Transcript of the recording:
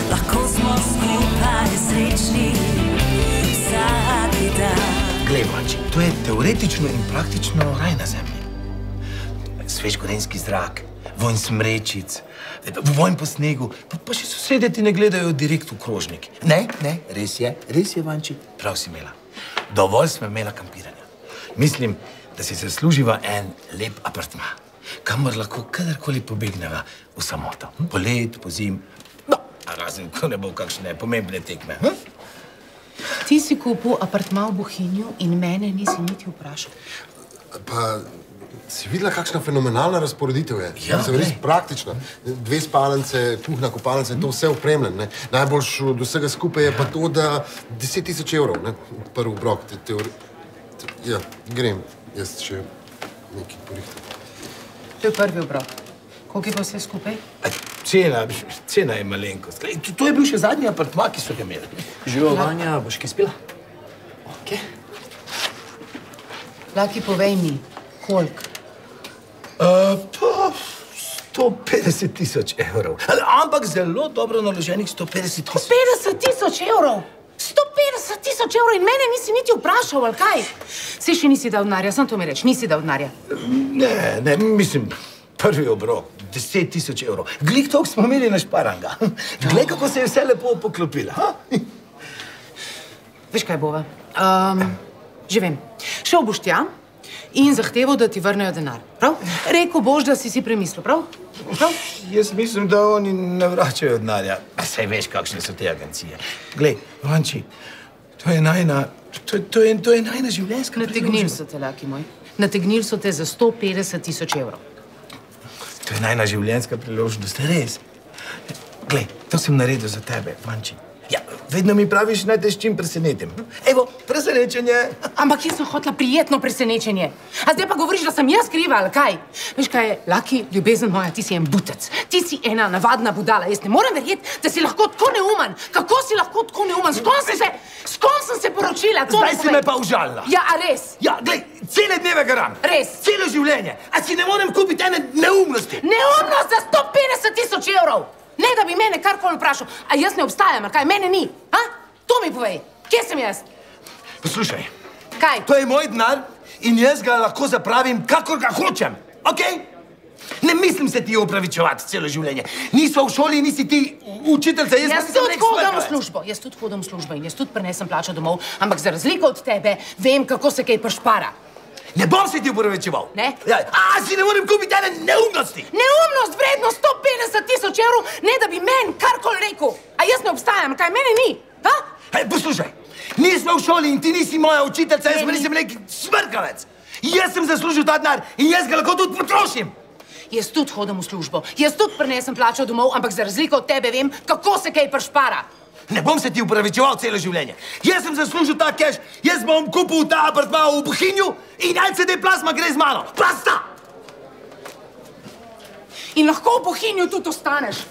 lahko smo skupaj srečni vsak dan. Glej, Vanči, to je teoretično in praktično raj na zemlji. Svež gorenjski zrak, vonj smrečic, vonj po snegu, pa še sosedje ti ne gledajo direkt v krožnik. Ne, res je, Vanči, prav si imela. Dovolj smo imela kampiranja. Mislim, da si zasluživa en lep apartma, kamor lahko kadarkoli pobegneva v samoto. Po let, po zim, no, razen ko ne bo kakšne pomembne tekme. Ti si kupil apartma v Bohinju in mene nisi niti vprašal. Pa si videla, kakšna fenomenalna razporeditev je? Ja, res praktična. 2 spalnice, kuhna, kopalnica in to vse opremljeno. Najboljš od vsega skupaj je pa to, da 10 000 evrov, prvi obrok. Ja, grem, jaz še nekaj porihtam. To je prvi obrok. Koliko je pa vse skupaj? Cena je malenkost. To je bil še zadnji apartma, ki so ga imeli. Živo, Vanja, boš kaj spila? Ok. Laki, povej mi, koliko? Pa 150 000 evrov. Ampak zelo dobro naloženih 150 000. 150 000 evrov? 150 000 evrov in mene nisi niti vprašal, ali kaj? Si še nisi dal denarja, sam to mi reč, nisi dal denarja. Ne, mislim, prvi obrok, 10 000 evrov. Glih toliko smo imeli našparanga. Glej, kako se je vse lepo poklopila. Veš kaj bova? Že vem. Šel boš tja in zahteval, da ti vrnejo denar, prav? Rekel boš, da si premislil, prav? Jaz mislim, da oni ne vračajo denarja. Saj veš, kakšne so te agencije. Glej, Vanči, to je najna življenjska priložnost. Nategnili so te, Laki moj. Nategnili so te za 150 000 evrov. To je najna življenjska priložnost, res. Glej, to sem naredil za tebe, Vanči. Ja, vedno mi praviš, naj te s čim presenetim. Evo, presenečenje. Ampak jaz sem hotela prijetno presenečenje. A zdaj pa govoriš, da sem jaz kriva, ali kaj? Veš kaj je, Laki, ljubezen moja, ti si en butec. Ti si ena navadna budala. Jaz ne morem verjeti, da si lahko tako neumen. Kako si lahko tako neumen? S kom sem se poročila? Zdaj si me pa užalila. Ja, a res? Ja, glej, cele dneve garam. Res? Celo življenje. A si ne morem kupiti ene neumnosti? Neumnost za 150 000 evrov! Ne, da bi mene karkoli vprašal. A jaz ne obstajam, ali kaj? Mene ni. A? To mi povej. Kje sem jaz? Poslušaj. Kaj? To je moj denar in jaz ga lahko zapravim, kakor ga hočem. Okej? Ne mislim se ti opravičevati celo življenje. Nisva v šoli, nisi ti učiteljica. Jaz tudi hodim v službo. Jaz tudi hodim v službo in jaz tudi prinesem plačo domov, ampak za razliko od tebe vem, kako se kaj prišpara. Ne bom se ti opravičeval. Ne? A si ne morem kupiti ene neumnosti. Neumnost vredno 150 000 evrov, ne da bi meni karkoli rekel. A jaz ne obstajam, kaj mene ni? Poslušaj, nismo v šoli in ti nisi moja učiteljica, jaz pa nisem neki smrkavec. Jaz sem zaslužil ta denar in jaz ga lahko tudi potrošim. Jaz tudi hodim v službo, jaz tudi prinesem plačo domov, ampak za razliko od tebe vem, kako se kaj prišpara. Ne bom se ti upravičeval celo življenje. Jaz sem zaslužil ta keš, jaz bom kupil ta apartma v Bohinju in LCD Plasma gre z mano. Plasta! In lahko v Bohinju tudi ostaneš.